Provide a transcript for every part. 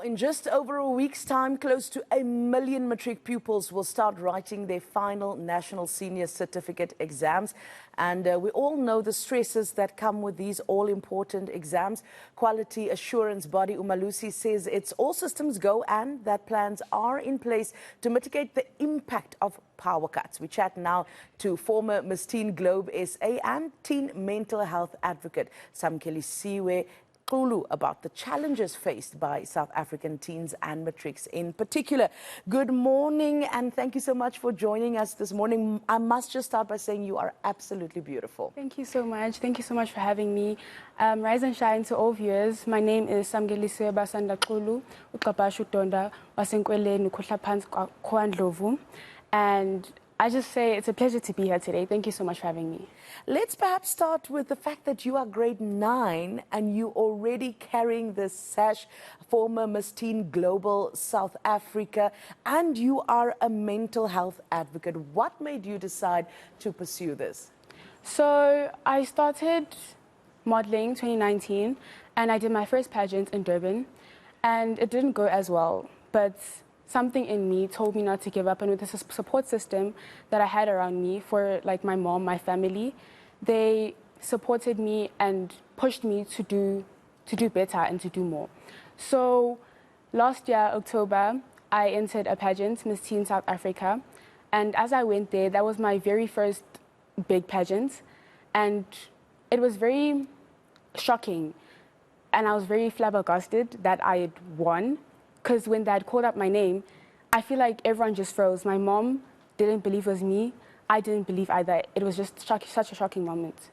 In just over a week's time, close to 1 million matric pupils will start writing their final National Senior Certificate exams. And we all know the stresses that come with these all-important exams. Quality assurance body Umalusi says it's all systems go and that plans are in place to mitigate the impact of power cuts. We chat now to former Miss Teen Globe SA and teen mental health advocate Samukelisiwe Xulu about the challenges faced by South African teens and matrics in particular. Good morning and thank you so much for joining us this morning. I must just start by saying you are absolutely beautiful. Thank you so much. Thank you so much for having me. Rise and shine to all viewers. My name is Samukelisiwe Xulu, uqapasha uDonda wasenkweleni kuhlaphansi kwaNdlovu. And I just say it's a pleasure to be here today. Thank you so much for having me. Let's perhaps start with the fact that you are grade 9 and you already carrying this sash, former Miss Teen Global South Africa, and you are a mental health advocate. What made you decide to pursue this? So I started modeling 2019 and I did my first pageant in Durban and it didn't go as well, but something in me told me not to give up, and with the support system that I had around me for like my mom, my family, they supported me and pushed me to do better and to do more. So last year, October, I entered a pageant, Miss Teen South Africa, and as I went there, that was my very first big pageant, and it was very shocking, and I was very flabbergasted that I had won. Because when they had called up my name, I feel like everyone just froze. My mom didn't believe it was me. I didn't believe either. It was just such a shocking moment.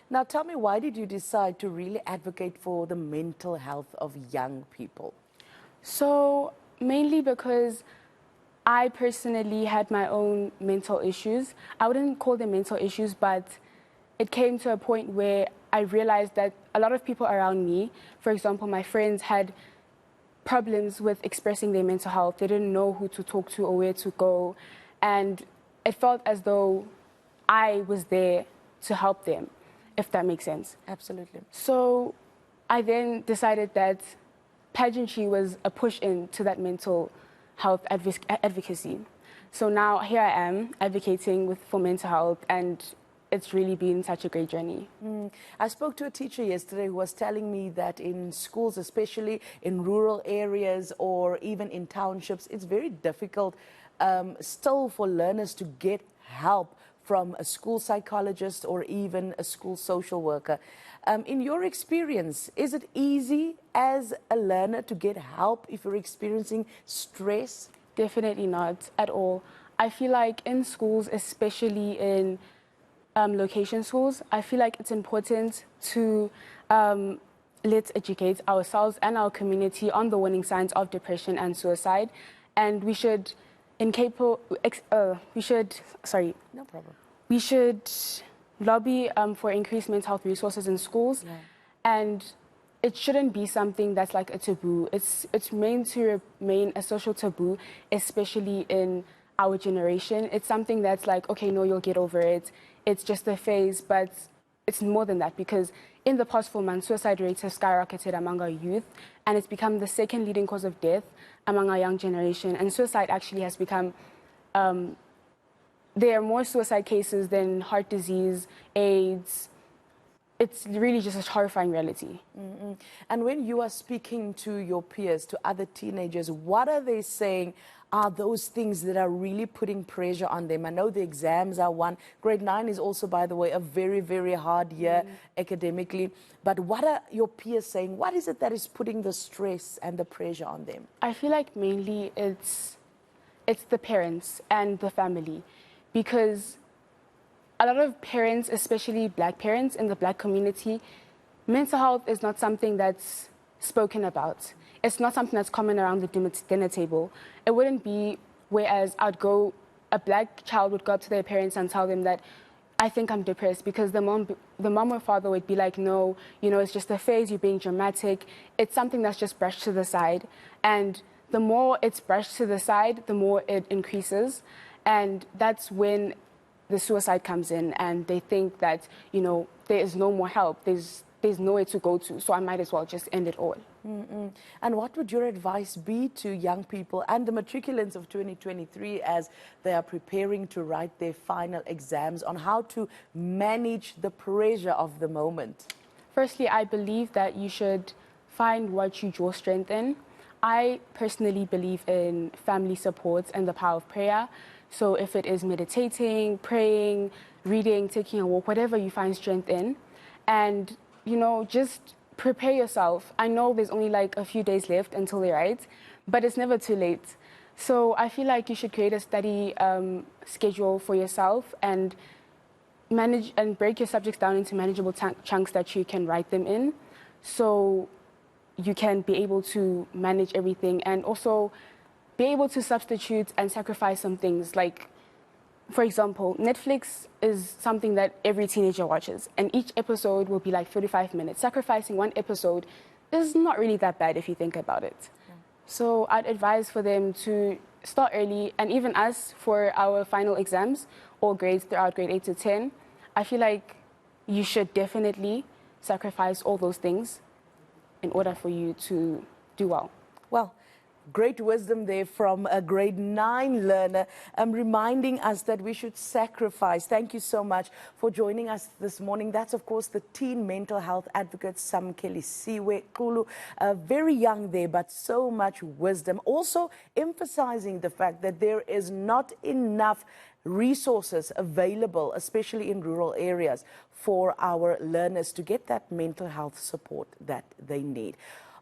Now tell me, why did you decide to really advocate for the mental health of young people? So mainly because I personally had my own mental issues. I wouldn't call them mental issues, but it came to a point where I realized that a lot of people around me, for example, my friends, had problems with expressing their mental health. They didn't know who to talk to or where to go. And it felt as though I was there to help them, if that makes sense. Absolutely. So I then decided that pageantry was a push into that mental health advocacy. So now here I am advocating for mental health, and it's really been such a great journey. I spoke to a teacher yesterday who was telling me that in schools, especially in rural areas or even in townships, it's very difficult still for learners to get help from a school psychologist or even a school social worker. In your experience, is it easy as a learner to get help if you're experiencing stress? Definitely not at all. I feel like in schools, especially in location schools, I feel like it's important to let's educate ourselves and our community on the warning signs of depression and suicide, and we should we should lobby for increased mental health resources in schools, and it shouldn't be something that's like a taboo. It's meant to remain a social taboo, especially in our generation. It's something that's like, okay, no, you'll get over it. It's just a phase, but it's more than that, because in the past 4 months, suicide rates have skyrocketed among our youth, and it's become the second leading cause of death among our young generation. And suicide actually has become, there are more suicide cases than heart disease, AIDS. It's really just a horrifying reality. And when you are speaking to your peers, to other teenagers, what are they saying are those things that are really putting pressure on them? I know the exams are one. Grade 9 is also, by the way, a very, very hard year academically. But what are your peers saying? What is it that is putting the stress and the pressure on them? I feel like mainly it's the parents and the family, because a lot of parents, especially Black parents in the Black community, mental health is not something that's spoken about. It's not something that's common around the dinner table. It wouldn't be, whereas a Black child would go up to their parents and tell them that, I think I'm depressed, because the mom or father would be like, no, you know, it's just a phase, you're being dramatic. It's something that's just brushed to the side. And the more it's brushed to the side, the more it increases. And that's when the suicide comes in, and they think that, you know, there is no more help. There's nowhere to go to, so I might as well just end it all. And what would your advice be to young people and the matriculants of 2023 as they are preparing to write their final exams on how to manage the pressure of the moment? Firstly, I believe that you should find what you draw strength in. I personally believe in family support and the power of prayer. So if it is meditating, praying, reading, taking a walk, whatever you find strength in, and, you know, just prepare yourself. I know there's only like a few days left until they write, but it's never too late. So I feel like you should create a study schedule for yourself and manage and break your subjects down into manageable chunks that you can write them in. So you can be able to manage everything and also be able to substitute and sacrifice some things. Like, for example, Netflix is something that every teenager watches, and each episode will be like 45 minutes. Sacrificing one episode is not really that bad if you think about it. Yeah. So I'd advise for them to start early, and even us for our final exams or grades throughout grade 8 to 10, I feel like you should definitely sacrifice all those things in order for you to do well. Well, great wisdom there from a grade 9 learner, reminding us that we should sacrifice. Thank you so much for joining us this morning. That's, of course, the teen mental health advocate, Samukelisiwe Xulu. Very young there, but so much wisdom. Also emphasizing the fact that there is not enough resources available, especially in rural areas, for our learners to get that mental health support that they need.